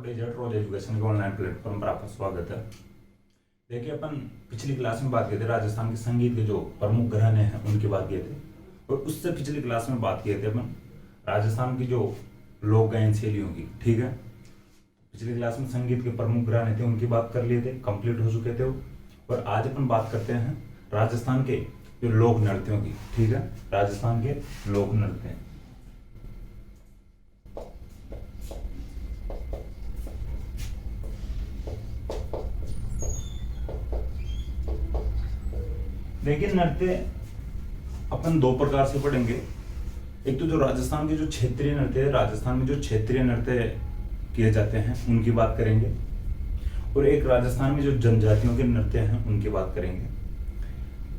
Digital रोज education के online platform पर आपका स्वागत है। देखिए, अपन पिछली क्लास में बात किए थे राजस्थान के संगीत के जो प्रमुख घराने हैं उनकी बात किए थे, और उससे पिछली क्लास में बात किए थे अपन राजस्थान की जो लोक गायन शैलियों की। ठीक है, पिछली क्लास में संगीत के प्रमुख घराने थे उनकी बात कर लिए थे, कंप्लीट हो चुके थे वो। और आज अपन बात करते हैं राजस्थान के जो लोक नृत्यों की। ठीक है, राजस्थान के लोक नृत्य। देखिए, नृत्य अपन दो प्रकार से पढ़ेंगे। एक तो जो राजस्थान के जो क्षेत्रीय नृत्य है, राजस्थान में जो क्षेत्रीय नृत्य किए जाते हैं उनकी बात करेंगे, और एक राजस्थान में जो जनजातियों के नृत्य हैं उनकी बात करेंगे।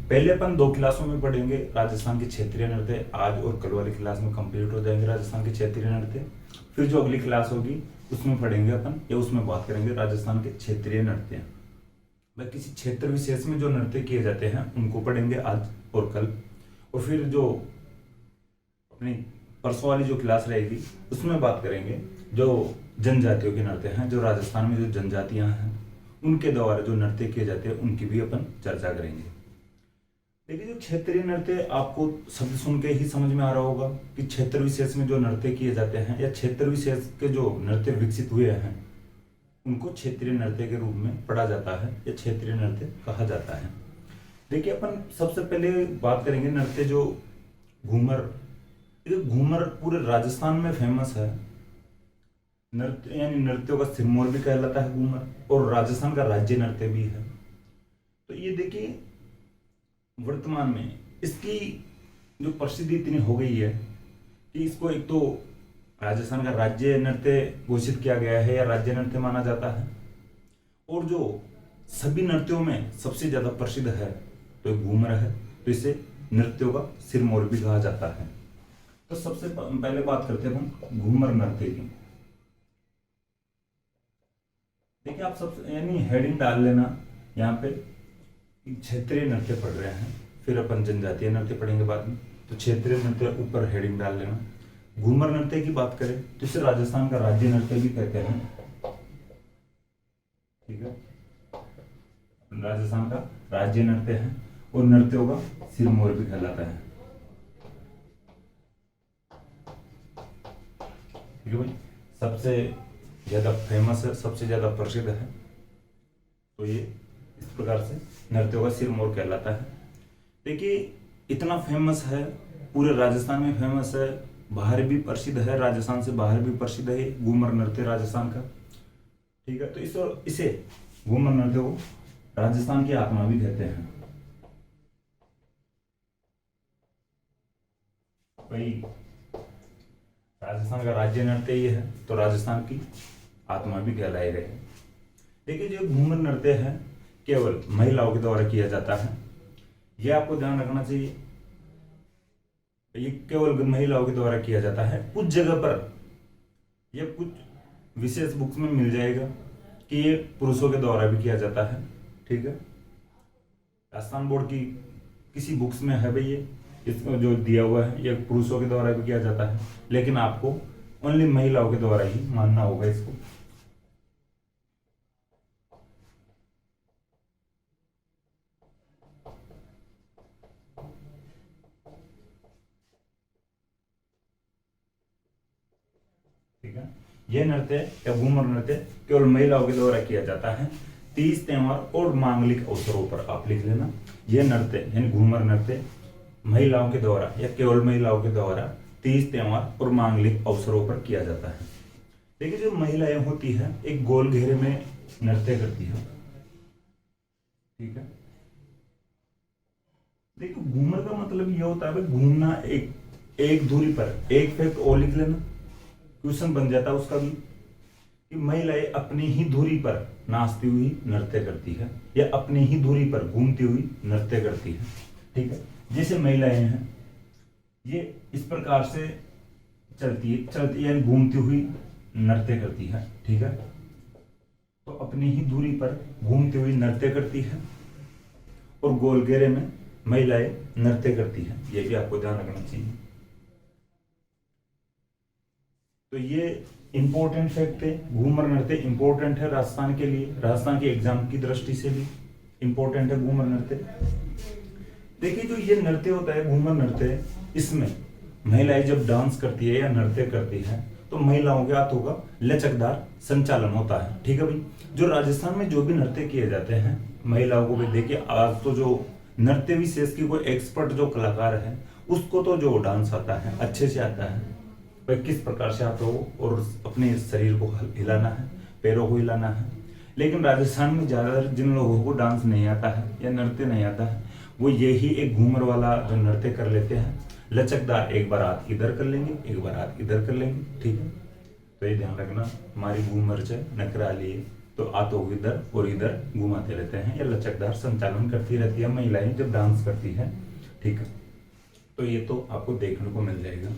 पहले अपन दो क्लासों में पढ़ेंगे राजस्थान के क्षेत्रीय नृत्य, आज और कल वाली क्लास में कंप्लीट हो जाएंगे राजस्थान के क्षेत्रीय नृत्य। फिर जो अगली क्लास होगी उसमें पढ़ेंगे अपन, या उसमें बात करेंगे राजस्थान के क्षेत्रीय नृत्य। वह किसी क्षेत्र विशेष में जो नृत्य किए जाते हैं उनको पढ़ेंगे आज और कल। और फिर जो अपनी परसों वाली जो क्लास रहेगी उसमें बात करेंगे जो जनजातियों के नृत्य हैं, जो राजस्थान में जो जनजातियां हैं उनके द्वारा जो नृत्य किए जाते हैं उनकी भी अपन चर्चा करेंगे। देखिए, जो क्षेत्रीय नृत्य आपको शब्द सुन के ही समझ में आ रहा होगा कि क्षेत्र विशेष में जो नृत्य किए जाते हैं या क्षेत्र विशेष के जो नृत्य विकसित हुए हैं उनको क्षेत्रीय नृत्य के रूप में पढ़ा जाता है या क्षेत्रीय नृत्य कहा जाता है। देखिए, अपन सबसे पहले बात करेंगे नृत्य जो घूमर। घूमर पूरे राजस्थान में फेमस है नृत्य, यानी नृत्यों का सिरमौर भी कहलाता है घूमर, और राजस्थान का राज्य नृत्य भी है। तो ये देखिए, वर्तमान में इसकी जो प्रसिद्धि इतनी हो गई है कि इसको एक तो राजस्थान का राज्य नृत्य घोषित किया गया है या राज्य नृत्य माना जाता है, और जो सभी नृत्यों में सबसे ज्यादा प्रसिद्ध है तो घूमर है, तो इसे नृत्यों का सिरमौर भी कहा जाता है। तो सबसे पहले बात करते हैं हम घूमर नृत्य की। देखिए, आप सब यानी हेडिंग डाल लेना यहाँ पे, क्षेत्रीय नृत्य पढ़ रहे हैं, फिर अपन जनजातीय नृत्य पढ़ेंगे बाद में, तो क्षेत्रीय नृत्य ऊपर हेडिंग डाल लेना। घूमर नृत्य की बात करें तो इसे राजस्थान का राज्य नृत्य भी कहते हैं। ठीक है, राजस्थान का राज्य नृत्य है और नृत्यों का सिरमौर भी कहलाता है। ठीक है भाई, सबसे ज्यादा फेमस है, सबसे ज्यादा प्रसिद्ध है, तो ये इस प्रकार से नृत्यों का सिरमौर कहलाता है। देखिए, इतना फेमस है, पूरे राजस्थान में फेमस है, बाहर भी प्रसिद्ध है, राजस्थान से बाहर भी प्रसिद्ध है घूमर नृत्य राजस्थान का। ठीक है, तो इसे घूमर नृत्य को राजस्थान की आत्मा भी कहते हैं। भाई, राजस्थान का राज्य नृत्य ये है तो राजस्थान की आत्मा भी कहलाए गए। देखिए, जो घूमर नृत्य है केवल महिलाओं के द्वारा किया जाता है, यह आपको ध्यान रखना चाहिए। ये केवल महिलाओं के द्वारा किया जाता है। कुछ जगह पर या कुछ विशेष बुक्स में मिल जाएगा कि ये पुरुषों के द्वारा भी किया जाता है। ठीक है, राजस्थान बोर्ड की किसी बुक्स में है भाई ये इसमें जो दिया हुआ है ये पुरुषों के द्वारा भी किया जाता है, लेकिन आपको ओनली महिलाओं के द्वारा ही मानना होगा इसको। ठीक है, यह नृत्य या घूमर नृत्य केवल महिलाओं के द्वारा किया जाता है। तीज, त्योहार और मांगलिक अवसरों पर आप लिख लेना, यह नृत्य यानी घूमर नृत्य महिलाओं के द्वारा या केवल महिलाओं के द्वारा तीज, त्योहार और मांगलिक अवसरों पर किया जाता है। देखिए, जो महिलाएं होती है एक गोल घेरे में नृत्य करती है। ठीक है, देखो, घूमर का मतलब यह होता है घूमना, एक दूरी पर, एक फैक्ट और लिख लेना, क्वेश्चन बन जाता है उसका भी, कि महिलाएं अपनी ही धुरी पर नाचती हुई नृत्य करती है या अपनी ही धुरी पर घूमती हुई नृत्य करती है। ठीक है, जैसे महिलाएं हैं ये इस प्रकार से चलती यानी घूमती हुई नृत्य करती है। ठीक है, तो अपनी ही धुरी पर घूमती हुई नृत्य करती है और गोल घेरे में महिलाएं नृत्य करती है, ये भी आपको ध्यान रखना चाहिए। तो ये इंपॉर्टेंट फैक्ट है, घूमर नृत्य इंपॉर्टेंट है राजस्थान के लिए, राजस्थान के एग्जाम की दृष्टि से भी इंपॉर्टेंट है घूमर नृत्य। देखिए जो ये नृत्य होता है घूमर नृत्य, इसमें महिलाएं जब डांस करती है या नृत्य करती है तो महिलाओं के हाथों का लचकदार संचालन होता है। ठीक है भाई, जो राजस्थान में जो भी नृत्य किए जाते हैं महिलाओं को भी देखिए, आज तो जो नृत्य विशेष की कोई एक्सपर्ट जो कलाकार है उसको तो जो डांस आता है अच्छे से आता है, भाई किस प्रकार से आता हो और अपने शरीर को हिलाना है, पैरों को हिलाना है। लेकिन राजस्थान में ज्यादातर जिन लोगों को डांस नहीं आता है या नृत्य नहीं आता है वो यही एक घूमर वाला जो नृत्य कर लेते हैं, लचकदार, एक बार हाथ इधर कर लेंगे, एक बार हाथ इधर कर लेंगे। ठीक है, तो ये ध्यान रखना, हमारी घूमर से नकरा लिए तो हाथों को इधर और इधर घुमाते रहते हैं, या लचकदार संचालन करती रहती है महिलाएं जब डांस करती है। ठीक है, तो ये तो आपको देखने को मिल जाएगा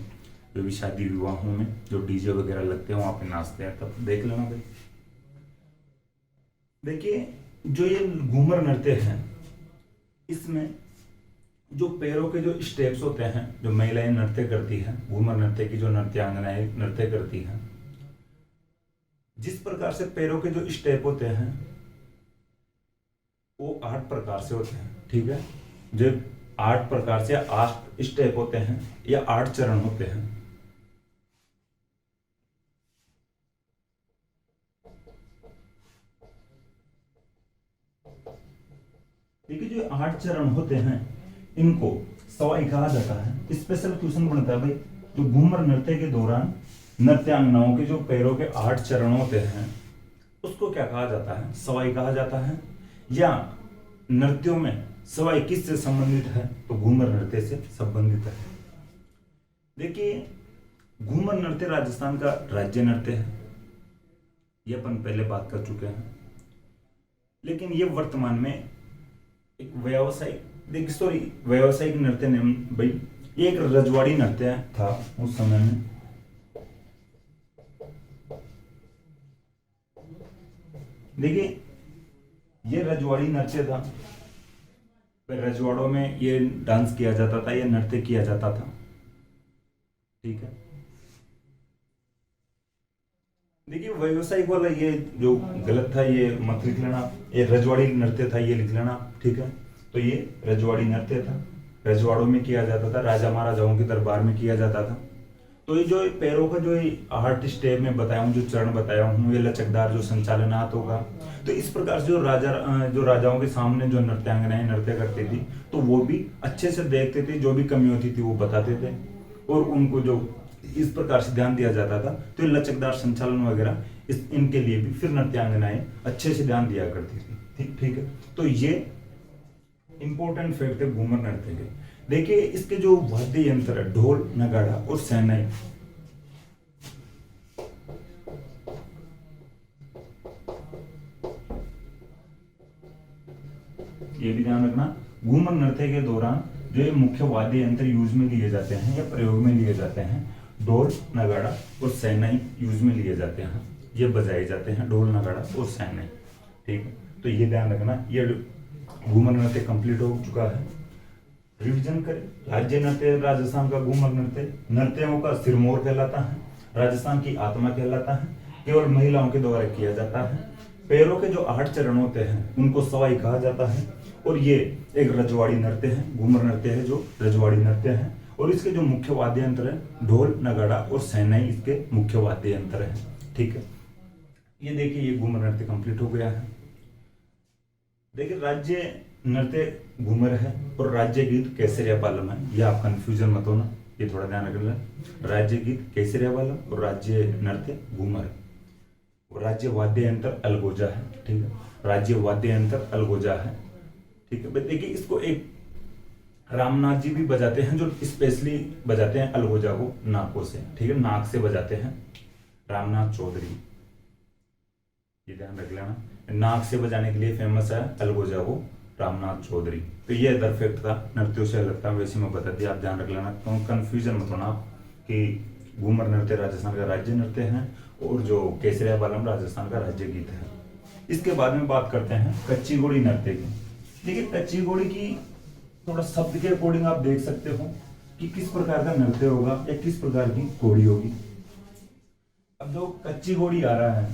जो भी शादी विवाहों में जो डीजे वगैरह लगते हैं वहां पे नाचते हैं, तब देख लेना भाई। देखिए जो ये घूमर नृत्य है इसमें जो पैरों के जो स्टेप्स होते हैं जो महिलाएं नृत्य करती है, घूमर नृत्य की जो नृत्यांगनाएं नृत्य करती है, जिस प्रकार से पैरों के जो स्टेप होते हैं वो 8 प्रकार से होते हैं। ठीक है, जो 8 प्रकार से 8 स्टेप होते हैं या 8 चरण होते हैं। देखिए जो 8 चरण होते हैं इनको सवाई कहा जाता है। स्पेशल क्वेश्चन बनता है भाई, जो घूमर नृत्य के दौरान नृत्यांगनाओं के जो पैरों के 8 चरण होते हैं उसको क्या कहा जाता है, सवाई कहा जाता है। या नृत्यों में सवाई किससे संबंधित है, तो घूमर नृत्य से संबंधित है। देखिए घूमर नृत्य राजस्थान का राज्य नृत्य है, ये अपन पहले बात कर चुके हैं। लेकिन ये वर्तमान में एक व्यावसायिक नृत्य नहीं भाई, ये एक रजवाड़ी नृत्य था उस समय में। देखिए ये रजवाड़ी नृत्य था, रजवाड़ों में ये डांस किया जाता था, ये नृत्य किया जाता था। ठीक है, देखिए व्यावसायिक वाला ये जो गलत था ये मत लिख लेना, ये रजवाड़ी नृत्य था ये लिख लेना। ठीक है, तो ये रजवाड़ी नृत्य था, रजवाड़ों में किया जाता था, राजा महाराजाओं के दरबार में किया जाता था। तो ये जो पैरों का जो 8 स्टेप में बताया हूँ, जो चरण बताया हूँ, ये लचकदार जो संचालन हाथ होगा, तो इस प्रकार से जो राजाओं के सामने जो नृत्यांगनाएं नृत्य करती थी तो वो भी अच्छे से देखते थे, जो भी कमी होती थी वो बताते थे और उनको जो इस प्रकार से ध्यान दिया जाता था। तो ये लचकदार संचालन वगैरह इनके लिए भी फिर नृत्यांगनाएं अच्छे से ध्यान दिया करती थी। ठीक है, तो ये इंपॉर्टेंट फैक्ट है घूमर नृत्य के। देखिए इसके जो वाद्य यंत्र है, ढोल, नगाड़ा और शहनाई, ये भी ध्यान रखना। घूमर नृत्य के दौरान जो ये मुख्य वाद्य यंत्र यूज में लिए जाते हैं या प्रयोग में लिए जाते हैं, ढोल, नगाड़ा और शहनाई यूज में लिए जाते हैं, ये बजाए जाते हैं ढोल, नगाड़ा और शहनाई। ठीक है, तो ये ध्यान रखना। ये घूमर नृत्य कंप्लीट हो चुका है। रिवीजन करें, राज्य नृत्य राजस्थान का घूमर नृत्य नृत्यों का सिरमौर कहलाता है, राजस्थान की आत्मा कहलाता है, केवल महिलाओं के द्वारा किया जाता है। पैरों के जो 8 चरण होते हैं उनको सवाई कहा जाता है और ये एक रजवाड़ी नृत्य है, घूमर नृत्य है जो रजवाड़ी नृत्य है। और इसके जो मुख्य वाद्य यंत्र है, ढोल, नगाड़ा और शहनाई इसके मुख्य वाद्य यंत्र है। ठीक है, ये देखिए ये घूमर नृत्य कंप्लीट हो गया है। देखिए राज्य नृत्य घूमर है और राज्य गीत केसरिया पालम है, ये आप कंफ्यूजन मत होना, ये थोड़ा ध्यान रखना। राज्य गीत केसरिया पालम और राज्य नृत्य घूमर, और राज्य वाद्य यंत्र अलगोजा है। ठीक है, राज्य वाद्य यंत्र अलगोजा है। ठीक है, देखिए इसको एक रामनाथ जी भी बजाते हैं जो स्पेशली बजाते हैं अलगोजा को नाकों से। ठीक है, नाक से बजाते हैं, रामनाथ चौधरी, ये ध्यान रख लेना। नाक से बजाने के लिए फेमस है अलगोजा को रामनाथ चौधरी। तो ये अदर फैक्ट था, नृत्यों से अलग था, वैसे मैं बता दिया, आप ध्यान रख लेना। तो कंफ्यूजन मत होना कि घूमर नृत्य राजस्थान का राज्य नृत्य है और जो केसरिया पालम राजस्थान का राज्य गीत है। इसके बाद में बात करते हैं कच्ची घोड़ी नृत्य की। देखिए कच्ची घोड़ी की थोड़ा शब्द के अकॉर्डिंग आप देख सकते हो कि किस प्रकार का नृत्य होगा या किस प्रकार की घोड़ी होगी। अब जो कच्ची घोड़ी आ रहा है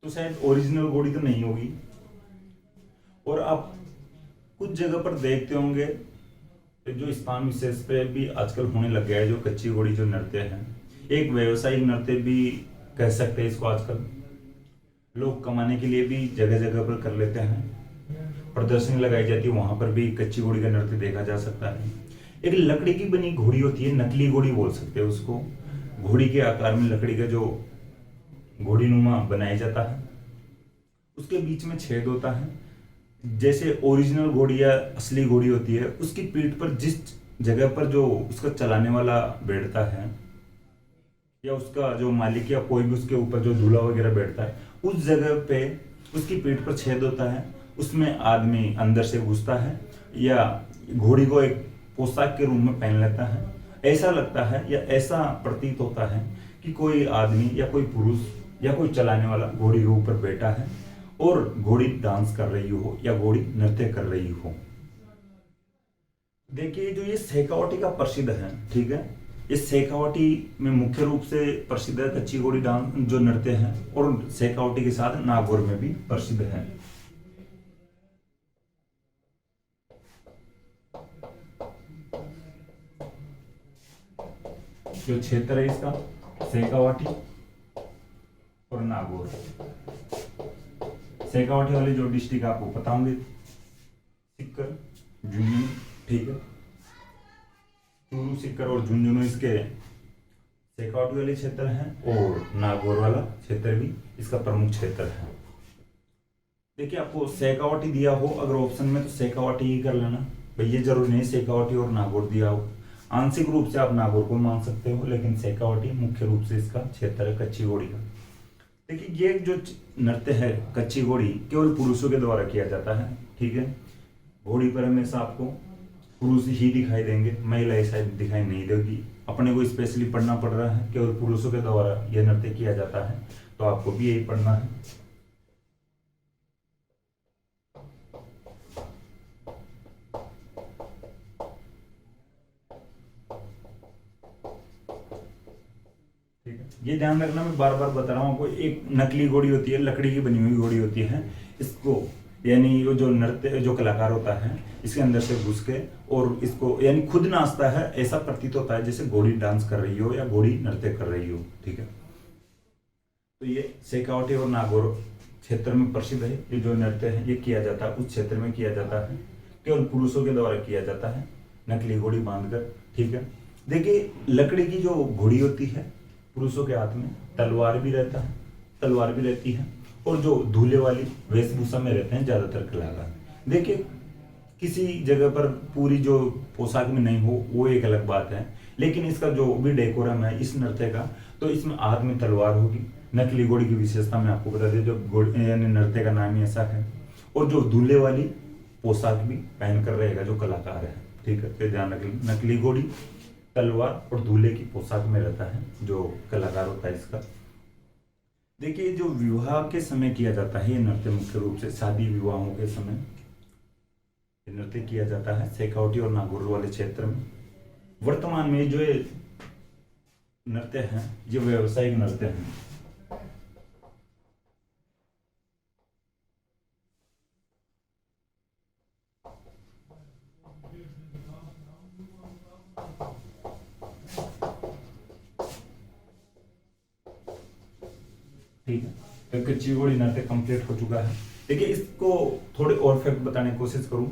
तो शायद ओरिजिनल घोड़ी तो नहीं होगी। और आप कुछ जगह पर देखते होंगे जो स्थान विशेष पे भी आजकल होने लग गया है, जो कच्ची घोड़ी जो नृत्य है, एक व्यवसायिक नृत्य भी कह सकते हैं इसको। आजकल लोग कमाने के लिए भी जगह जगह पर कर लेते हैं, प्रदर्शनी लगाई जाती है, वहां पर भी कच्ची घोड़ी का नृत्य देखा जा सकता है। एक लकड़ी की बनी घोड़ी होती है, नकली घोड़ी बोल सकते हैं उसको। घोड़ी के आकार में लकड़ी का जो घोड़ी नुमा बनाया जाता है, उसके बीच में छेद होता है। जैसे ओरिजिनल घोड़ी या असली घोड़ी होती है, उसकी पीठ पर जिस जगह पर जो उसका चलाने वाला बैठता है या उसका जो मालिक या कोई भी उसके ऊपर जो दूल्हा वगैरह बैठता है, उस जगह पे उसकी पीठ पर छेद होता है, उसमें आदमी अंदर से घुसता है या घोड़ी को एक पोशाक के रूप में पहन लेता है। ऐसा लगता है या ऐसा प्रतीत होता है कि कोई आदमी या कोई पुरुष या कोई चलाने वाला घोड़ी के ऊपर बैठा है और घोड़ी डांस कर रही हो या घोड़ी नृत्य कर रही हो। देखिए जो ये शेखावटी का प्रसिद्ध है, ठीक है, इस शेखावटी में मुख्य रूप से प्रसिद्ध है कच्ची घोड़ी डांस जो नृत्य है, और शेखावटी के साथ नागौर में भी प्रसिद्ध है। जो क्षेत्र है इसका शेखावटी और नागौर। शेखावटी वाली जो डिस्ट्रिक्ट आपको पता होंगे, सीकर, झुंझुनू, ठीक है, चूरू, सीकर और झुंझुनू इसके शेखावटी वाले क्षेत्र हैं, और नागौर वाला क्षेत्र भी इसका प्रमुख क्षेत्र है। देखिए आपको शेखावटी दिया हो अगर ऑप्शन में तो शेखावटी ही कर लेना भाई, ये जरूरी नहीं शेखावटी और नागौर दिया हो। आंशिक रूप से आप नागौर को मान सकते हो, लेकिन शेखावटी मुख्य रूप से इसका क्षेत्र है कच्ची घोड़ी का। देखिए ये जो नृत्य है कच्ची घोड़ी केवल पुरुषों के द्वारा किया जाता है, ठीक है। घोड़ी पर हमेशा आपको पुरुष ही दिखाई देंगे, महिलाएं शायद दिखाई नहीं देगी। अपने को स्पेशली पढ़ना पड़ रहा है, केवल पुरुषों के द्वारा यह नृत्य किया जाता है, तो आपको भी यही पढ़ना है। ये ध्यान रखना, मैं बार बार बता रहा हूँ आपको, एक नकली घोड़ी होती है, लकड़ी की बनी हुई घोड़ी होती है, इसको यानी वो जो नृत्य जो कलाकार होता है इसके अंदर से घुस के और इसको यानी खुद नाचता है, ऐसा प्रतीत होता है जैसे घोड़ी डांस कर रही हो या घोड़ी नृत्य कर रही हो, ठीक है। तो ये शेखावटी और नागौर क्षेत्र में प्रसिद्ध है। ये जो नृत्य है ये किया जाता है, उस क्षेत्र में किया जाता है, केवल पुरुषों के द्वारा किया जाता है, नकली घोड़ी बांधकर, ठीक है। देखिए लकड़ी की जो घोड़ी होती है, पुरुषों के हाथ में तलवार भी रहता है, तलवार भी रहती है, और जो दूल्हे वाली वेशभूषा में रहते हैं ज्यादातर कलाकार। देखिए किसी जगह पर पूरी जो पोशाक में नहीं हो वो एक अलग बात है, लेकिन इसका जो भी डेकोरम है इस नृत्य का, तो इसमें हाथ में तलवार होगी। नकली घोड़ी की विशेषता मैं आपको बता दें, जो यानी नृत्य का नाम ही ऐसा है, और जो दूल्हे वाली पोशाक भी पहन कर रहेगा जो कलाकार है, ठीक है। तो ध्यान रखें, नकली घोड़ी, तलवार और दूल्हे की पोशाक में रहता है जो कलाकार होता है इसका। देखिए जो विवाह के समय किया जाता है ये नृत्य, मुख्य रूप से शादी विवाहों के समय ये नृत्य किया जाता है शेखावटी और नागौर वाले क्षेत्र में। वर्तमान में जो ये नृत्य है ये व्यावसायिक नृत्य है। ठीक है, तो कच्ची घोड़ी नृत्य कंप्लीट हो चुका है। देखिए इसको थोड़े और फैक्ट बताने की कोशिश करूं।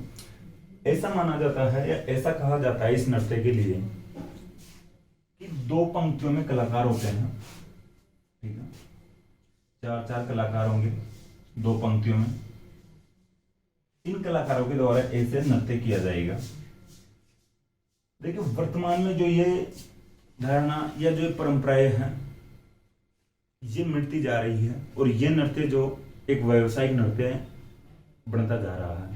ऐसा माना जाता है या ऐसा कहा जाता है इस नृत्य के लिए कि दो पंक्तियों में कलाकार होते हैं, ठीक है, चार चार कलाकार होंगे दो पंक्तियों में। इन कलाकारों के द्वारा ऐसे नृत्य किया जाएगा। देखिए वर्तमान में जो ये धारणा या जो परंपराएं हैं ये मिटती जा रही है, और ये नृत्य जो एक व्यावसायिक नृत्य बनता जा रहा है।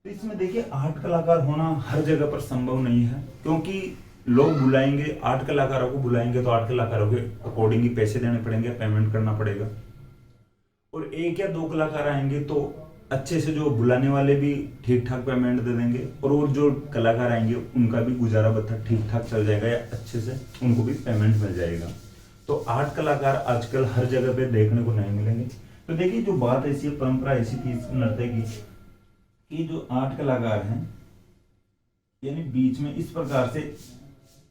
तो इसमें देखिए 8 कलाकार होना हर जगह पर संभव नहीं है, क्योंकि लोग बुलाएंगे 8 कलाकारों को बुलाएंगे तो 8 कलाकारों के अकॉर्डिंग ही पैसे देने पड़ेंगे, पेमेंट करना पड़ेगा। और 1 या 2 कलाकार आएंगे तो अच्छे से जो बुलाने वाले भी ठीक ठाक पेमेंट दे देंगे, और वो जो कलाकार आएंगे उनका भी गुजारा भत्ता ठीक ठाक चल जाएगा या अच्छे से उनको भी पेमेंट मिल जाएगा। तो 8 कलाकार आजकल हर जगह पे देखने को नहीं मिलेंगे। तो देखिए जो बात ऐसी है, परंपरा ऐसी थी इस नृत्य की कि जो 8 कलाकार हैं, यानी बीच में इस प्रकार से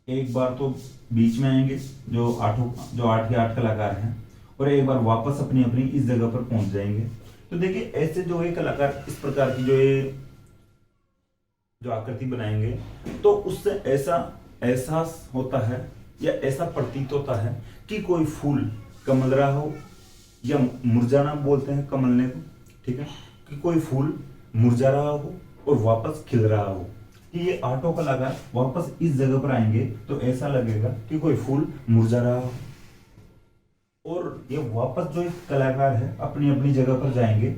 एक बार तो बीच में आएंगे जो 8 के 8 कलाकार हैं, और एक बार वापस अपनी अपनी इस जगह पर पहुंच जाएंगे। तो देखिए ऐसे जो ये कलाकार इस प्रकार की जो आकृति बनाएंगे, तो उससे ऐसा एहसास होता है या ऐसा प्रतीत होता है कि कोई फूल कमल रहा हो, या मुरझाना बोलते हैं कमलने को, ठीक है, कि कोई फूल मुरझा रहा हो और वापस खिल रहा हो, कि ये 8 कलाकार वापस इस जगह पर आएंगे तो ऐसा लगेगा कि कोई फूल मुरझा रहा हो, और ये वापस जो एक कलाकार है अपनी अपनी जगह पर जाएंगे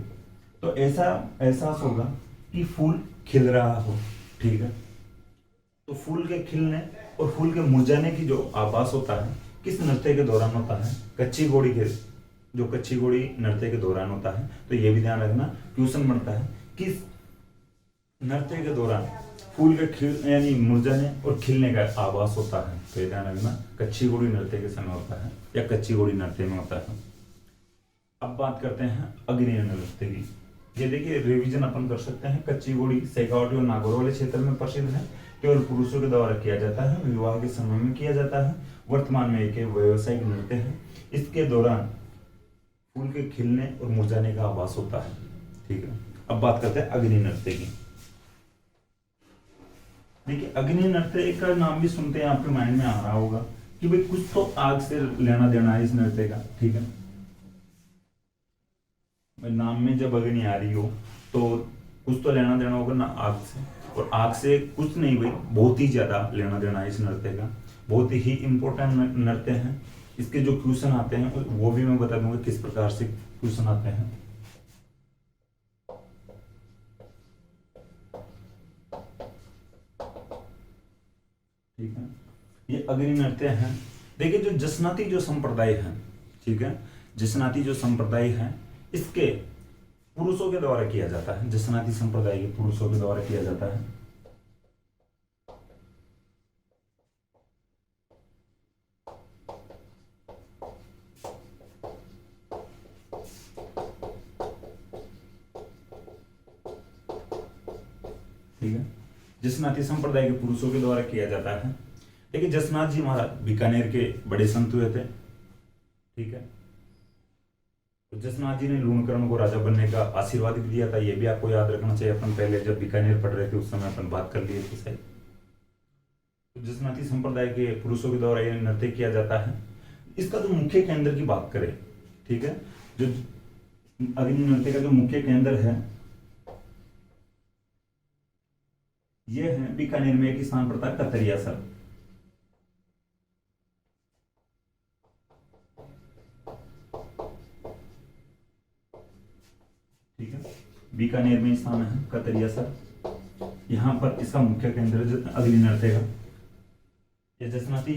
तो ऐसा एहसास होगा कि फूल खिल रहा हो, ठीक है। तो फूल के खिलने और फूल के मुरझाने की जो आभास होता है किस नृत्य के दौरान होता है, कच्ची घोड़ी नृत्य के दौरान होता है। तो ये भी ध्यान रखना, क्वेश्चन बनता है किस नृत्य के दौरान फूल के खिल यानी मुरझाने और खिलने का आभास होता है। तो ये ध्यान रखना, कच्ची घोड़ी नृत्य के समय होता है या कच्ची घोड़ी नृत्य में होता है। अब बात करते हैं अग्नि नृत्य की। ये देखिए रिवीजन अपन कर सकते हैं। कच्ची घोड़ी शेखावटी और नागौर वाले क्षेत्र में प्रसिद्ध है, केवल पुरुषों के द्वारा किया जाता है, विवाह के समय में किया जाता है, वर्तमान में एक व्यावसायिक नृत्य है। इसके दौरान फूल के खिलने और मुरझाने का आभास होता है, ठीक है। अब बात करते हैं अग्नि नृत्य की। देखिए अग्नि नृत्य का नाम भी सुनते हैं आपके माइंड में आ रहा होगा कि भाई कुछ तो आग से लेना देना है इस नृत्य का, ठीक है। नाम में जब अग्नि आ रही हो तो कुछ तो लेना देना होगा ना आग से, और आग से कुछ नहीं भाई बहुत ही ज्यादा लेना देना है इस नृत्य का। बहुत ही इंपॉर्टेंट नृत्य है। इसके जो क्वेश्चन आते हैं वो भी मैं बता दूंगा किस प्रकार से क्वेश्चन आते हैं। ठीक है, ये अग्नि नृत्य है। देखिए जो जसनाती जो संप्रदाय है, ठीक है, जसनाती जो संप्रदाय है इसके पुरुषों के द्वारा किया जाता है। जसनाती संप्रदाय के पुरुषों के द्वारा किया जाता है। ठीक है, जसनाती संप्रदाय के पुरुषों के द्वारा किया जाता है। देखिए जसनाथ जी महाराज बीकानेर के बड़े संत हुए थे, ठीक है। तो जसनाथ जी ने लूणकरण को राजा बनने का आशीर्वाद भी दिया था, ये भी आपको याद रखना चाहिए। अपन पहले जब बीकानेर पढ़ रहे थे उस समय अपन बात कर लिए थे शायद। तो जसनाती संप्रदाय के पुरुषों के द्वारा यह नृत्य किया जाता है। इसका जो मुख्य केंद्र की बात करें, ठीक है, जो अग्नि नृत्य का जो मुख्य केंद्र है यह है बीकानेर में एक स्थान पड़ता है कतरियासर। ठीक है, बीकानेर में स्थान है कतरियासर। यहाँ पर इसका मुख्य केंद्र अग्नि नृत्य का। ये जसनाती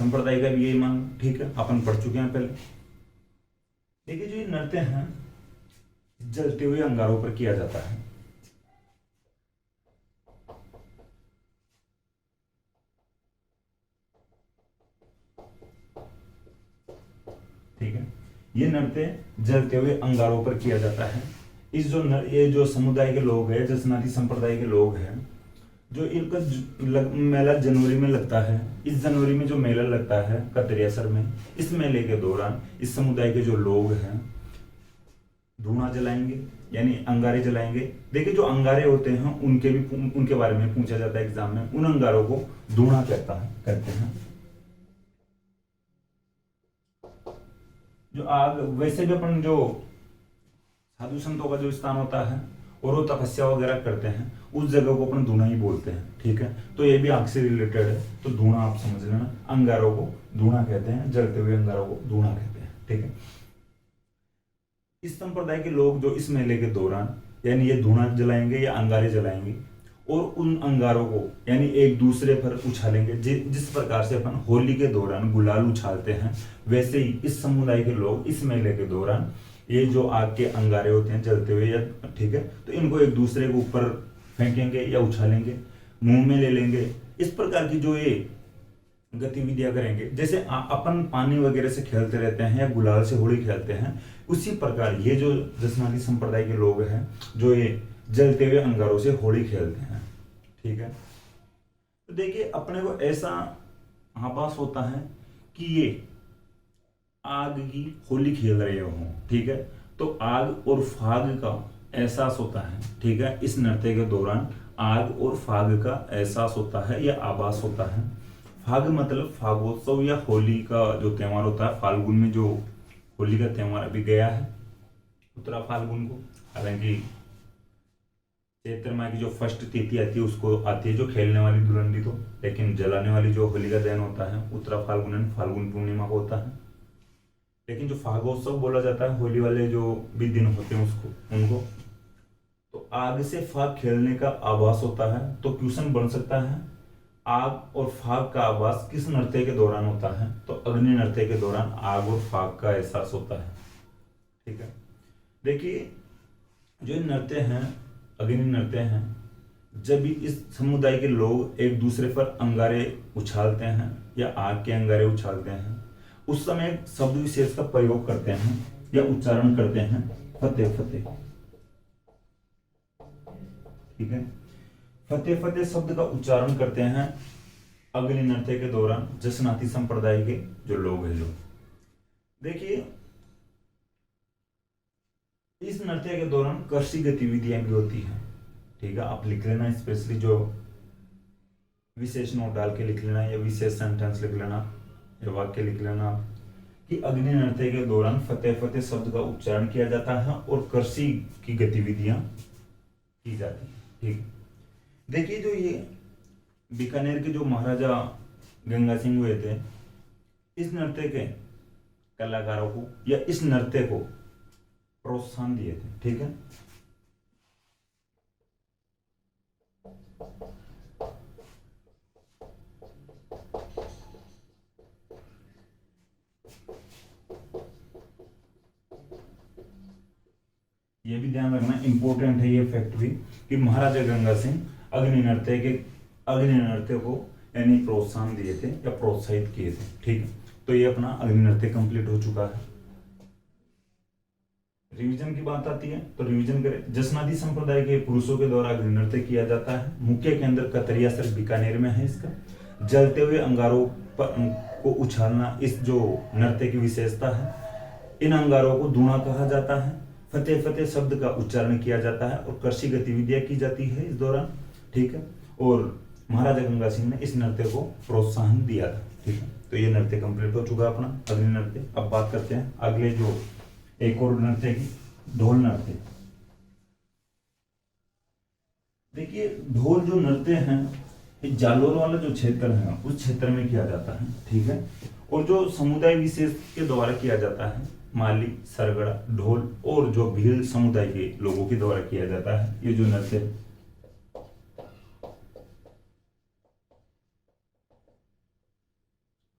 संप्रदाय का भी यही मान, ठीक है, अपन पढ़ चुके हैं पहले। देखिए जो ये नृत्य है जलते हुए अंगारों पर किया जाता है। ठीक है, ये नृत्य जलते हुए अंगारों पर किया जाता है। ये जो समुदाय के लोग हैं, जसनाती संप्रदाय के लोग हैं, जो इनका मेला जनवरी में लगता है। इस जनवरी में जो मेला लगता है कतरियासर में, इस मेले के दौरान इस समुदाय के जो लोग हैं धूना जलाएंगे यानी अंगारे जलाएंगे। देखिए जो अंगारे होते हैं उनके बारे में पूछा जाता है एग्जाम में। उन अंगारों को धूना कहते हैं। जो आग वैसे भी अपन जो साधु संतों का जो स्थान होता है और वो तपस्या वगैरह करते हैं उस जगह को अपन धूना ही बोलते हैं, ठीक है। तो ये भी आग से रिलेटेड है, तो धूना आप समझ लेना। अंगारों को धूना कहते हैं, जलते हुए अंगारों को धूना कहते हैं, ठीक है। इस संप्रदाय के लोग जो इस मेले के दौरान यानी ये धूना जलाएंगे या अंगारे जलाएंगे और उन अंगारों को यानी एक दूसरे पर उछालेंगे। जिस प्रकार से अपन होली के दौरान गुलाल उछालते हैं, वैसे ही इस समुदाय के लोग इस मेले के दौरान ये जो आग के अंगारे होते हैं जलते हुए, या ठीक है, तो इनको एक दूसरे के ऊपर फेंकेंगे या उछालेंगे, मुंह में ले लेंगे। इस प्रकार की जो ये गतिविधियां करेंगे। जैसे अपन पानी वगैरह से खेलते रहते हैं या गुलाल से होली खेलते हैं, उसी प्रकार ये जो जसनादी संप्रदाय के लोग हैं जो ये जलते हुए अंगारों से होली खेलते हैं। ठीक है, तो देखिए अपने को ऐसा आभास होता है कि ये आग की होली खेल रहे हो। ठीक है, तो आग और फाग का एहसास होता है। ठीक है, इस नृत्य के दौरान आग और फाग का एहसास होता है या आभास होता है। फाग मतलब फागोत्सव या होली का जो त्योहार होता है, फाल्गुन में जो होली का त्योहार अभी गया है उत्तरा फाल्गुन को। हालांकि चैत्र माह की जो फर्स्ट तिथि आती है उसको आती है जो खेलने वाली धुलंडी, तो लेकिन जलाने वाली जो होली का दहन होता है उत्तरा फाल्गुन फाल्गुन पूर्णिमा को होता है। लेकिन जो फागोत्सव बोला जाता है, होली वाले जो भी दिन होते हैं उसको उनको, तो आग से फाग खेलने का आभास होता है। तो क्वेश्चन बन सकता है आग और फाग का आभास किस नृत्य के दौरान होता है? तो अग्नि नृत्य के दौरान आग और फाग का एहसास होता है। ठीक है, देखिए जो नृत्य हैं अग्नि नृत्य हैं, जब भी इस समुदाय के लोग एक दूसरे पर अंगारे उछालते हैं या आग के अंगारे उछालते हैं, उस समय शब्द विशेष का प्रयोग करते हैं या उच्चारण करते हैं, फतेह फतेह। ठीक है, फतेह फतेह शब्द का उच्चारण करते हैं अग्नि नृत्य के दौरान जसनाती संप्रदाय के जो लोग हैं। जो देखिए इस नृत्य के दौरान कृषि गतिविधियां भी होती हैं। ठीक है, आप लिख लेना, स्पेशली जो विशेष नोट डाल के लिख लेना या विशेष सेंटेंस लिख लेना या वाक्य लिख लेना कि अग्नि नृत्य के दौरान फतेह फतेह शब्द का उच्चारण किया जाता है और कृषि की गतिविधियां की जाती है। ठीक है, देखिए जो ये बीकानेर के जो महाराजा गंगा सिंह हुए थे, इस नृत्य के कलाकारों को या इस नृत्य को प्रोत्साहन दिए थे। ठीक है, ये भी ध्यान रखना, इंपॉर्टेंट है ये फैक्ट भी कि महाराजा गंगा सिंह अग्नि नृत्य को यानी प्रोत्साहन दिए थे या प्रोत्साहित किए थे। ठीक है, तो ये अपना अग्नि नृत्य कंप्लीट हो चुका है। रिवीजन की बात आती है तो रिवीजन करें। जसनादी संप्रदाय के पुरुषों के द्वारा अग्नि नृत्य किया जाता है। मुख्य केंद्र कतरिया सर बीकानेर में है। इसका जलते हुए अंगारों को उछालना इस जो नृत्य की विशेषता है। इन अंगारों को धूणा कहा जाता है। फतेह फतेह शब्द का उच्चारण किया जाता है और कृषि गतिविधियां की जाती है इस दौरान। ठीक है, और महाराजा गंगा सिंह ने इस नृत्य को प्रोत्साहन दिया था। ठीक है, तो ये नृत्य कंप्लीट हो चुका अपना अग्नि नृत्य। अब बात करते हैं अगले जो एक और नृत्य की, ढोल नृत्य। देखिए ढोल जो नृत्य है ये जालोर वाला जो क्षेत्र है उस क्षेत्र में किया जाता है। ठीक है, और जो समुदाय विशेष के द्वारा किया जाता है, माली, सरगड़ा, ढोल और जो भील समुदाय के लोगों के द्वारा किया जाता है ये जो नृत्य।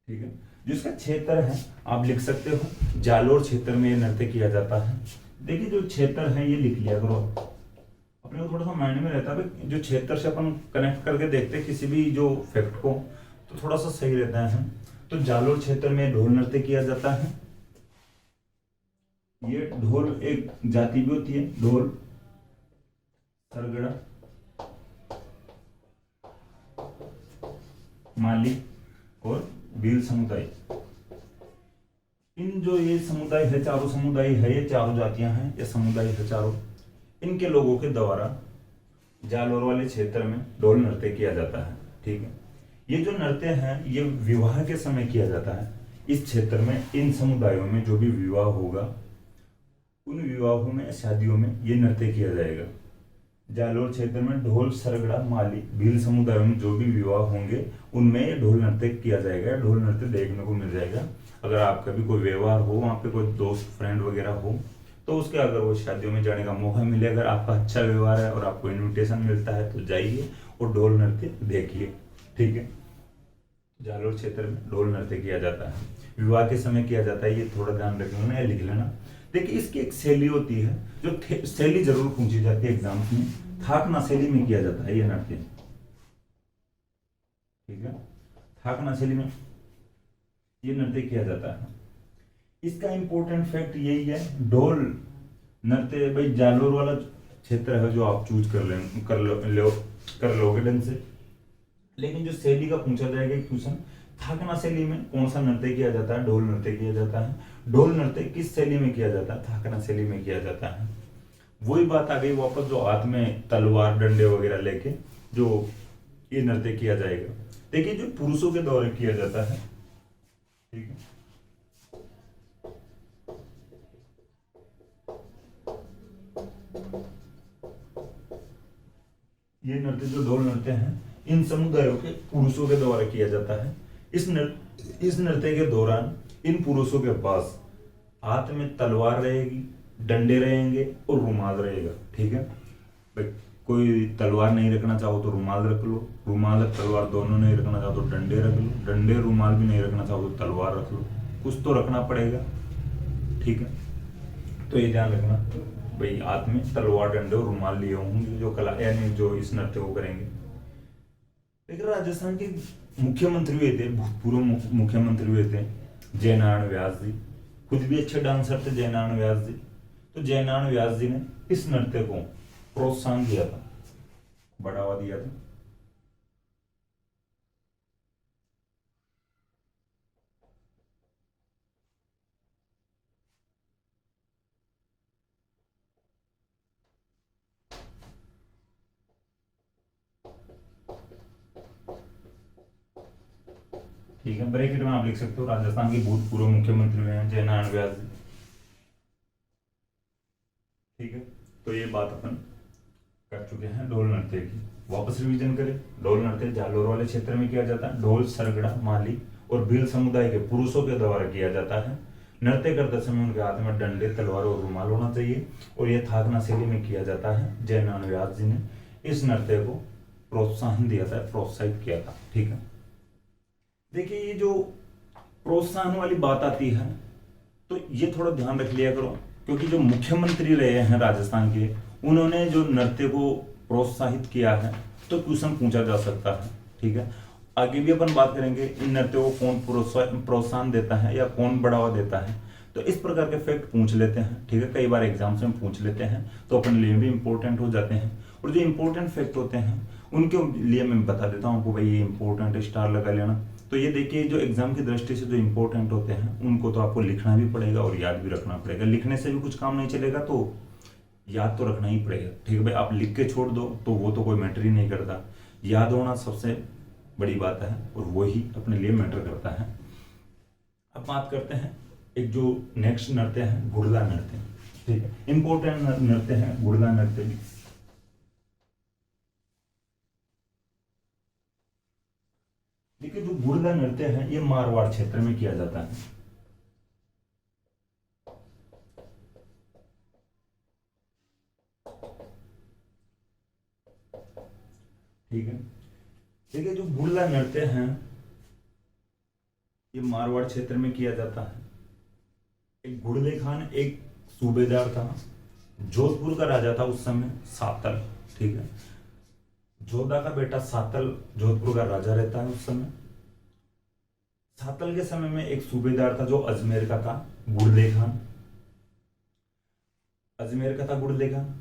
ठीक है, जिसका क्षेत्र है आप लिख सकते हो जालोर क्षेत्र में ये नृत्य किया जाता है। देखिए जो क्षेत्र है ये लिख लिया करो, अपने को थोड़ा सा माइंड में रहता है जो क्षेत्र से अपन कनेक्ट करके देखते हैं किसी भी जो फैक्ट को, तो थोड़ा सा सही रहता है। तो जालोर क्षेत्र में ढोल नृत्य किया जाता है। ये ढोल एक जाति भी होती है, ढोल, सरगड़ा, माली और भील समुदाय। इन जो ये समुदाय है, चारों समुदाय है, ये चारों जातियां हैं, ये समुदाय है चारों, इनके लोगों के द्वारा जालोर वाले क्षेत्र में ढोल नृत्य किया जाता है। ठीक है, ये जो नृत्य है ये विवाह के समय किया जाता है। इस क्षेत्र में इन समुदायों में जो भी विवाह होगा उन विवाहों में, शादियों में ये नृत्य किया जाएगा। जालोर क्षेत्र में ढोल, सरगड़ा, माली, भील समुदायों में जो भी विवाह होंगे उनमें ये ढोल नृत्य किया जाएगा। ढोल नृत्य देखने को मिल जाएगा। अगर आपका भी कोई व्यवहार हो, वहाँ पे कोई दोस्त फ्रेंड वगैरह हो, तो उसके अगर वो शादियों में जाने का मौका मिले, अगर आपका अच्छा व्यवहार है और आपको इन्विटेशन मिलता है तो जाइए और ढोल नृत्य देखिए। ठीक है, जालोर क्षेत्र में ढोल नृत्य किया जाता है, विवाह के समय किया जाता है। ये थोड़ा ध्यान रख लेना या लिख लेना। देखिए इसकी एक शैली होती है, जो शैली जरूर पूछी जाती है एग्जाम्स में। थाकना शैली में किया जाता है ये नृत्य। ठीक है, थाकना शैली में ये नृत्य किया जाता है। इसका इंपॉर्टेंट फैक्ट यही है, ढोल नृत्य भाई जालोर वाला क्षेत्र है जो आप चूज कर लोगे ढंग से। लेकिन जो शैली का पूछा जाएगा क्वेश्चन, थाकना शैली में कौन सा नृत्य किया जाता है? ढोल नृत्य किया जाता है। ढोल नृत्य किस शैली में किया जाता है? थाकना शैली में किया जाता है। वही बात आ गई वापस, जो हाथ में तलवार डंडे वगैरह लेके जो ये नृत्य किया जाएगा। देखिए जो पुरुषों के द्वारा किया जाता है, ठीक है, ये नृत्य जो ढोल नृत्य है इन समुदायों के पुरुषों के द्वारा किया जाता है। इस नृत्य के दौरान इन पुरुषों के पास हाथ में तलवार रहेगी, डंडे रहेंगे और रुमाल रहेगा, ठीक है। भाई कोई तलवार नहीं रखना चाहो तो रुमाल रख लो, रुमाल तलवार दोनों नहीं रखना चाहो तो डंडे रख लो, डंडे रुमाल भी नहीं रखना चाहो तो तलवार रख लो, कुछ तो रखना पड़ेगा, ठीक है। तो ये ध्यान रखना भाई हाथ में तलवार डंडे और रुमाल लिए होंगे जो कला यानी जो इस नृत्य को करेंगे। लेकिन राजस्थान के मुख्यमंत्री हुए थे, भूतपूर्व मुख्यमंत्री हुए थे जयनारायण व्यास जी, खुद भी अच्छे डांसर थे जयनारायण व्यास जी। तो जयनारायण व्यास जी ने इस नृत्य को प्रोत्साहन दिया था, बढ़ावा दिया था। ठीक है, ब्रैकेट में आप लिख सकते हो राजस्थान के भूतपूर्व मुख्यमंत्री हुए हैं जयनारायण व्यास जी, ठीक है। तो ये बात अपन कर चुके हैं ढोल नृत्य की। वापस रिवीजन करें, ढोल नृत्य जालोर वाले क्षेत्र में किया जाता है। ढोल, सरगड़ा, माली और भील समुदाय के पुरुषों के द्वारा किया जाता है। नृत्य करते समय उनके हाथ में डंडे, तलवार और रुमाल होना चाहिए और यह थाकना शैली में किया जाता है। जयनारायण व्यास जी ने इस नृत्य को प्रोत्साहन दिया था, प्रोत्साहित किया था, ठीक है। देखिए ये जो प्रोत्साहन वाली बात आती है तो ये थोड़ा ध्यान रख लिया करो, क्योंकि जो मुख्यमंत्री रहे हैं राजस्थान के, उन्होंने जो नृत्य को प्रोत्साहित किया है तो क्वेश्चन पूछा जा सकता है, ठीक है। आगे भी अपन बात करेंगे इन नृत्यों को कौन प्रोत्साहन देता है या कौन बढ़ावा देता है, तो इस प्रकार के फैक्ट पूछ लेते हैं, ठीक है। कई बार एग्जाम्स में पूछ लेते हैं तो अपन लिए भी इंपॉर्टेंट हो जाते हैं। और जो इंपॉर्टेंट फैक्ट होते हैं उनके लिए मैं बता देता हूँ आपको, भाई ये इंपॉर्टेंट स्टार लगा लेना। तो ये देखिए जो एग्जाम की दृष्टि से जो इंपॉर्टेंट होते हैं उनको तो आपको लिखना भी पड़ेगा और याद भी रखना पड़ेगा। लिखने से भी कुछ काम नहीं चलेगा तो याद तो रखना ही पड़ेगा, ठीक है भाई। आप लिख के छोड़ दो तो वो तो कोई मैटर ही नहीं करता, याद होना सबसे बड़ी बात है और वही अपने लिए मैटर करता है। अब बात करते हैं एक जो नेक्स्ट नृत्य है गुड़ला नृत्य, ठीक है। इंपॉर्टेंट नृत्य है गुड़ला नृत्य भी। देखिए जो गुड़ला नृत्य है ये मारवाड़ क्षेत्र में किया जाता है, ठीक है। देखिए जो गुड़ला नृत्य है ये मारवाड़ क्षेत्र में किया जाता है। एक गुड़ले खान एक सूबेदार था, जोधपुर का राजा था उस समय सातल, ठीक है। जोधा का बेटा सातल जोधपुर का राजा रहता है उस समय। सातल के समय में एक सूबेदार था जो अजमेर का था, गुड़ले खान। अजमेर का था गुड़ले खान।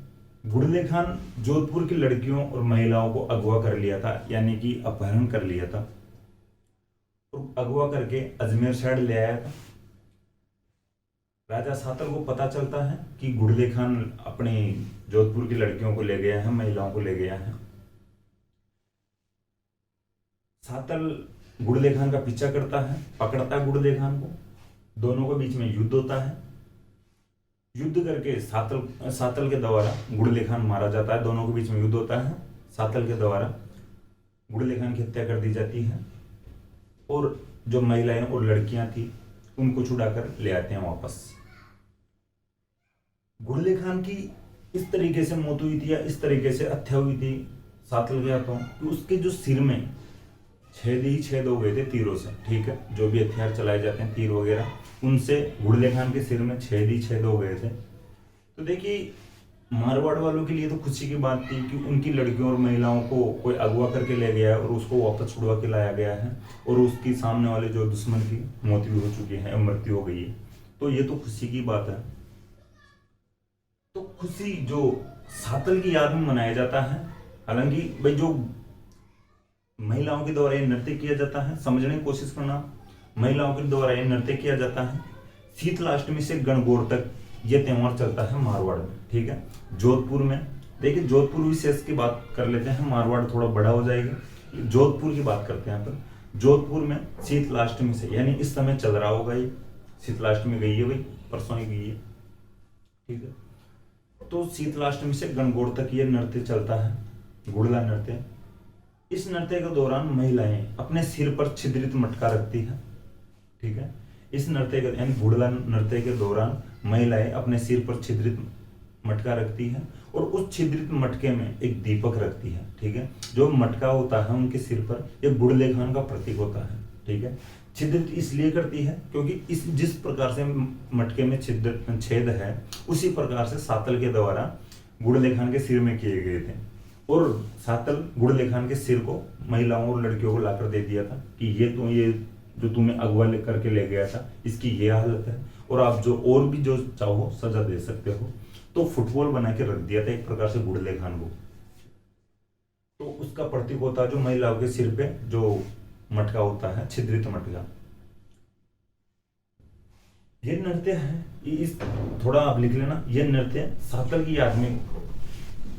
गुड़ले खान जोधपुर की लड़कियों और महिलाओं को अगवा कर लिया था, यानी कि अपहरण कर लिया था और अगवा करके अजमेर साइड ले आया था। राजा सातल को पता चलता है कि गुड़ले खान अपने जोधपुर की लड़कियों को ले गया है, महिलाओं को ले गया है। सातल गुड़ले खान का पीछा करता है, पकड़ता है गुड़ले खान को, दोनों के बीच में युद्ध होता है। युद्ध करके सातल के द्वारा गुड़ले खान मारा जाता है, दोनों के बीच में युद्ध होता है। सातल के द्वारा गुड़ले खान की हत्या कर दी जाती है और जो महिलाएं और लड़कियां थी उनको छुड़ाकर ले आते हैं वापस। गुड़ले खान की इस तरीके से मौत हुई थी या इस तरीके से हत्या हुई थी सातल के हाथों कि उसके जो सिर में छेद ही छेद हो गए थे तीरों से, ठीक है। जो भी हथियार चलाए जाते हैं तीर वगैरह, उनसे गुड़ले खान के सिर में छेद ही छेद हो गए थे। तो देखिए मारवाड़ वालों के लिए तो खुशी की बात थी कि उनकी लड़कियों और महिलाओं को कोई अगवा करके ले गया और उसको वापस छुड़वा के लाया गया है, और उसकी सामने वाले जो दुश्मन की मौत भी हो चुकी है, मृत्यु हो गई है। तो ये तो खुशी की बात है। तो खुशी जो सातल की याद में मनाया जाता है। हालांकि भाई जो महिलाओं के द्वारा ये नृत्य किया जाता है, समझने की कोशिश करना, महिलाओं के द्वारा ये नृत्य किया जाता है। शीतलाष्टमी से गणगौर तक ये त्योहार चलता है मारवाड़ में, ठीक है। जोधपुर में देखिए, जोधपुर विशेष की बात कर लेते हैं, मारवाड़ थोड़ा बड़ा हो जाएगा। जोधपुर की बात करते हैं यहाँ पर। जोधपुर में शीतलाष्टमी से, यानी इस समय चल रहा होगा ये, शीतलाष्टमी गई है भाई, परसों ही गई है, ठीक है। तो शीतलाष्टमी से गणगौर तक ये नृत्य चलता है, गुड़ला नृत्य। इस नृत्य के दौरान महिलाएं अपने सिर पर छिद्रित मटका रखती है, ठीक है। इस नृत्य के यानी गुड़ला नृत्य के दौरान महिलाएं अपने सिर पर छिद्रित मटका रखती है, और उस छिद्रित मटके में एक दीपक रखती है, ठीक है। जो मटका होता है उनके सिर पर, यह गुड़ले खान का प्रतीक होता है, ठीक है। छिद्रित इसलिए करती है क्योंकि इस जिस प्रकार से मटके में छेद है, उसी प्रकार से सातल के द्वारा गुड़ले खान के सिर में किए गए थे, और सातल गुड़ले खान के सिर को महिलाओं और लड़कियों को लाकर दे दिया था कि ये जो तुम्हें अगवा करके ले गया था, इसकी ये हालत है, और आप जो और भी जो चाहो सजा दे सकते हो। तो फुटबॉल बना के रख दिया था एक प्रकार से गुड़ले खान को। तो उसका प्रतीक होता है जो महिलाओं के सिर पे जो मटका होता है, छिद्रित मटका। ये नृत्य है, इस थोड़ा आप लिख लेना, ये नृत्य सातल की याद में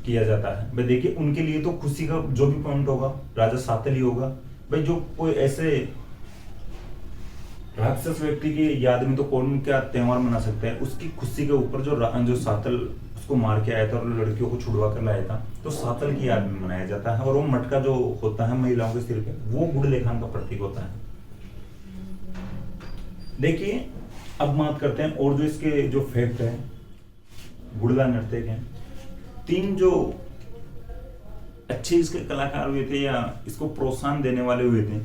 किया जाता है। भाई देखिए, उनके लिए तो खुशी का जो भी पॉइंट होगा राजा सातल ही होगा। भाई जो कोई ऐसे राक्षस व्यक्ति की याद में तो कौन क्या त्योहार मना सकता है, उसकी खुशी के ऊपर जो सातल उसको मार के आया था और लड़कियों को छुड़वा कर लाया था, तो सातल की याद में मनाया जाता है। और वो मटका जो होता है महिलाओं के सिर पे, वो गुड़ले खान का प्रतीक होता है। देखिए, अब बात करते हैं और जो इसके जो फैक्ट है गुड़ला नृत्य के, 3 जो अच्छे इसके कलाकार हुए थे या इसको प्रोत्साहन देने वाले हुए थे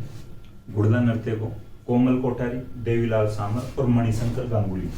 गुड़ला नृत्य को, कोमल कोठारी, देवीलाल सामर और मणिशंकर गांगुली।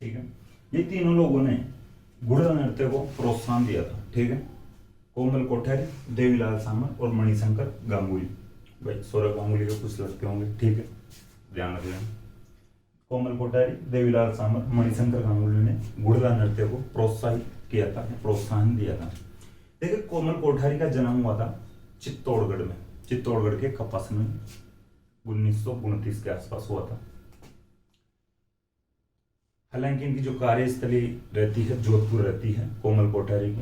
ठीक है, ये तीनों लोगों ने गुड़ला नृत्य को प्रोत्साहन दिया था, ठीक है। कोमल कोठारी, देवीलाल सामर और मणिशंकर गांगुली। भाई सौरभ गांगुली के कुछ लगते होंगे, ठीक है, ध्यान रख लेना। कोमल कोठारी, देवीलाल सामर, मणिशंकर गांगुली ने गुड़ला नृत्य को प्रोत्साहित किया था, प्रोत्साहन दिया था। देखिए, कोमल कोठारी का जन्म हुआ था चित्तौड़गढ़ में, चित्तौड़गढ़ के कपास में 1929 के आसपास हुआ था। हालांकि इनकी जो कार्यस्थली रहती है जोधपुर रहती है कोमल कोठारी की।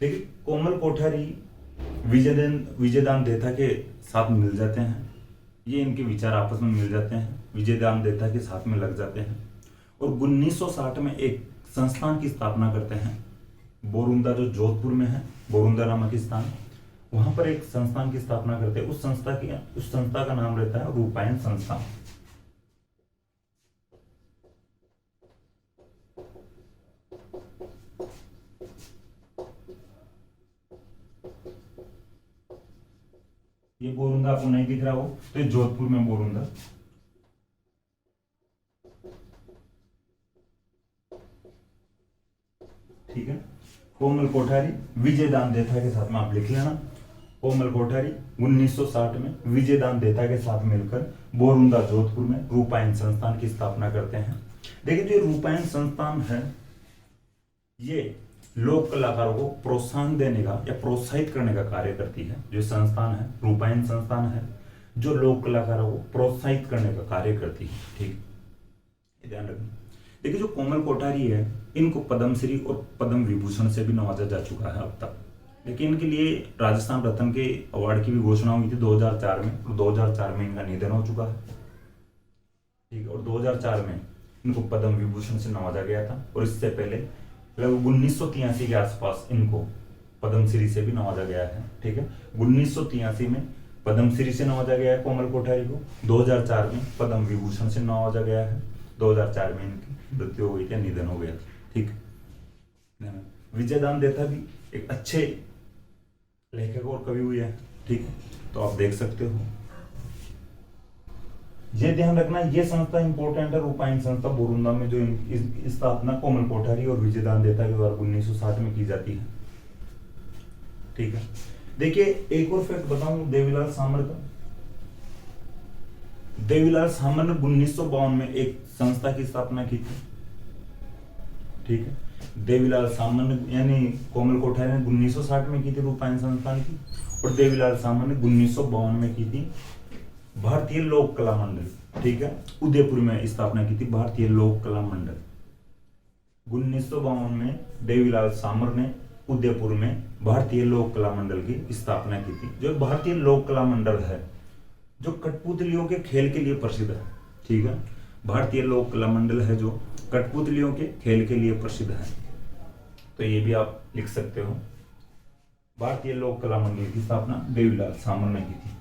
देखिए, कोमल कोठारी विजयदान देथा के साथ मिल जाते हैं, ये इनके विचार आपस में मिल जाते हैं, विजयदान देथा के साथ में लग जाते हैं, और 1960 में एक संस्थान की स्थापना करते हैं बोरुंदा, जो जोधपुर में है, बोरुंदा नामक स्थान, वहां पर एक संस्थान की स्थापना करते हैं। उस संस्था का नाम रहता है रूपायन संस्था। ये बोरुंदा आपको नहीं दिख रहा हो तो ये जोधपुर में बोरुंदा, ठीक है। कोमल कोठारी विजयदान देथा के साथ में आप लिख लेना। कोमल कोठारी 1960 में विजयदान देता के साथ मिलकर बोरुंदा जोधपुर में रूपायन संस्थान की स्थापना करते हैं। देखिए जो रूपायन संस्थान है ये लोक कलाकारों को प्रोत्साहन देने का या प्रोत्साहित करने का कार्य करती है। जो संस्थान है रूपायन संस्थान है जो लोक कलाकारों को प्रोत्साहित करने का कार्य करती है। ठीक, ध्यान रखना। देखिए जो कोमल कोठारी है इनको पद्मश्री और पद्म विभूषण से भी नवाजा जा चुका है अब तक, लेकिन इनके लिए राजस्थान रत्न के अवार्ड की भी घोषणा हुई थी 2004 में, और 2004 में इनका निधन हो चुका है। ठीक, और 2004 में इनको पद्म विभूषण से नवाजा गया था, और इससे पहले लगभग 1983 के आसपास इनको पद्मश्री से भी नवाजा गया है। ठीक है, 1983 में पद्मश्री से नवाजा गया है कोमल कोठारी को, 2004 में पद्म विभूषण से नवाजा गया है, 2004 में इनकी मृत्यु हो गई थी, निधन हो गया था। ठीक, विजयदान देता भी एक अच्छे लेखक और कवि हुए हैं। ठीक, तो आप देख सकते हो, ये ध्यान रखना, ये संस्था इंपॉर्टेंट है। रूपायन संस्था बोरुंदा में जो स्थापना कोमल कोठारी और विजयदान देता के द्वारा 1960 में की जाती है। ठीक है, देखिए एक और फैक्ट बताऊं देवीलाल सामर का। देवीलाल सामर ने 1952 में एक संस्था की स्थापना की थी। ठीक है, देवीलाल सामर ने यानी कोमल कोठारी ने 1960 में की थी रूपायन संस्थान की, और देवीलाल सामर ने 1952 में की थी भारतीय लोक कला मंडल। ठीक है, उदयपुर में स्थापना की थी भारतीय लोक कला मंडल। 1952 में देवीलाल सामर ने उदयपुर में भारतीय लोक कला मंडल की स्थापना की थी। जो भारतीय लोक कला मंडल है जो कठपुतलियों के खेल के लिए प्रसिद्ध है। ठीक है, भारतीय लोक कला मंडल है जो कठपुतलियों के खेल के लिए प्रसिद्ध है। तो ये भी आप लिख सकते हो, भारतीय लोक कला मंडल की स्थापना देवीलाल सामर ने की थी।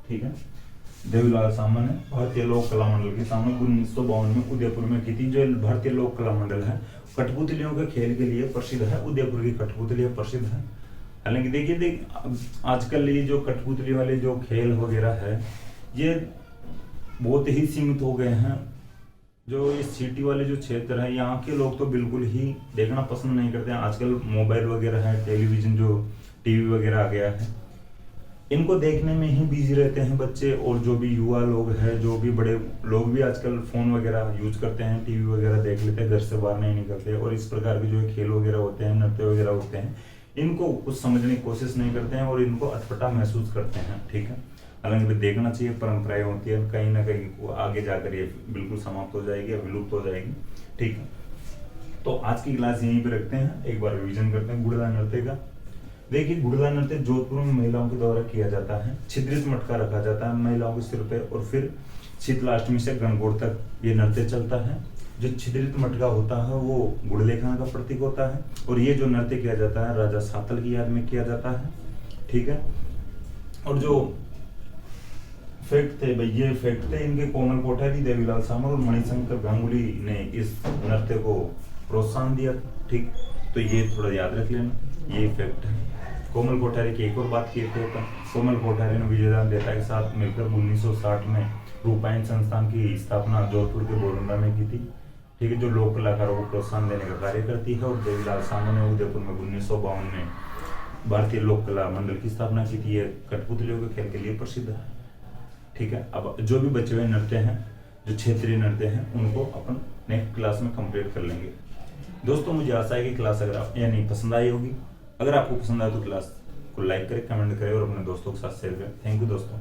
ठीक है, देवीलाल सामर ने भारतीय लोक कला मंडल की स्थापना 1952 में उदयपुर में की थी। जो भारतीय लोक कला मंडल है कठपुतलियों के खेल के लिए प्रसिद्ध है, उदयपुर की कठपुतलियां प्रसिद्ध है। हालांकि देखिए आजकल ये जो कठपुतली वाले जो खेल वगैरह है ये बहुत ही सीमित हो गए हैं। जो ये सिटी वाले जो क्षेत्र है यहाँ के लोग तो बिल्कुल ही देखना पसंद नहीं करते हैं। आजकल मोबाइल वगैरह है, टेलीविजन जो टीवी वगैरह आ गया है, इनको देखने में ही बिजी रहते हैं बच्चे। और जो भी युवा लोग हैं, जो भी बड़े लोग भी आजकल फोन वगैरह यूज करते हैं, टीवी वगैरह देख लेते हैं, घर से बाहर नहीं निकलते, और इस प्रकार के जो खेल वगैरह होते हैं, नृत्य वगैरह होते हैं, इनको कुछ समझने की कोशिश नहीं करते हैं और इनको अटपटा महसूस करते हैं। ठीक है, हालांकि देखना चाहिए, परंपराएं होती है, कहीं ना कहीं वो आगे जाकर ये बिल्कुल समाप्त हो जाएगी या विलुप्त हो जाएगी। ठीक है, तो आज की क्लास यहीं पे रखते हैं। एक बार रिवीजन करते हैं गुड़ला नृत्य का। देखिए गुड़ला नृत्य जोधपुर में महिलाओं के द्वारा किया जाता है। छिद्रित मटका रखा जाता है महिलाओं के सिर पे, और फिर शीतलाष्टमी से गणगौर तक ये नृत्य चलता है। जो छिद्रित मटका होता है वो गुड़लेखन का प्रतीक होता है, और ये जो नृत्य किया जाता है राजा सातल की याद में किया जाता है। ठीक है, और जो फैक्ट थे भाई, ये फैक्ट थे इनके कोमल कोठारी, देवीलाल सामर और मणिशंकर गांगुली ने इस नृत्य को प्रोत्साहन दिया। ठीक, तो ये थोड़ा याद रख लेना, ये फैक्ट है। कोमल कोठारी की एक और बात किए थे अपन, कोमल कोठारी ने विजयदान देता के साथ मिलकर 1960 में रूपायन संस्थान की स्थापना जोधपुर के बोरुंदा में की थी। ठीक है, जो लोक कलाकारों को प्रोत्साहन देने का कार्य करती है। और देवीलाल सामर ने उदयपुर में 1952 में भारतीय लोक कला मंडल की स्थापना की थी। ये कठपुतलियों के खेल के लिए प्रसिद्ध है। ठीक है, अब जो भी बचे हुए नृत्य हैं, जो क्षेत्रीय नृत्य हैं, उनको अपन नेक्स्ट क्लास में कंप्लीट कर लेंगे। दोस्तों मुझे आशा है कि क्लास अगर आप यानी पसंद आई होगी। अगर आपको पसंद आए तो क्लास को लाइक करें, कमेंट करें और अपने दोस्तों के साथ शेयर करें। थैंक यू दोस्तों।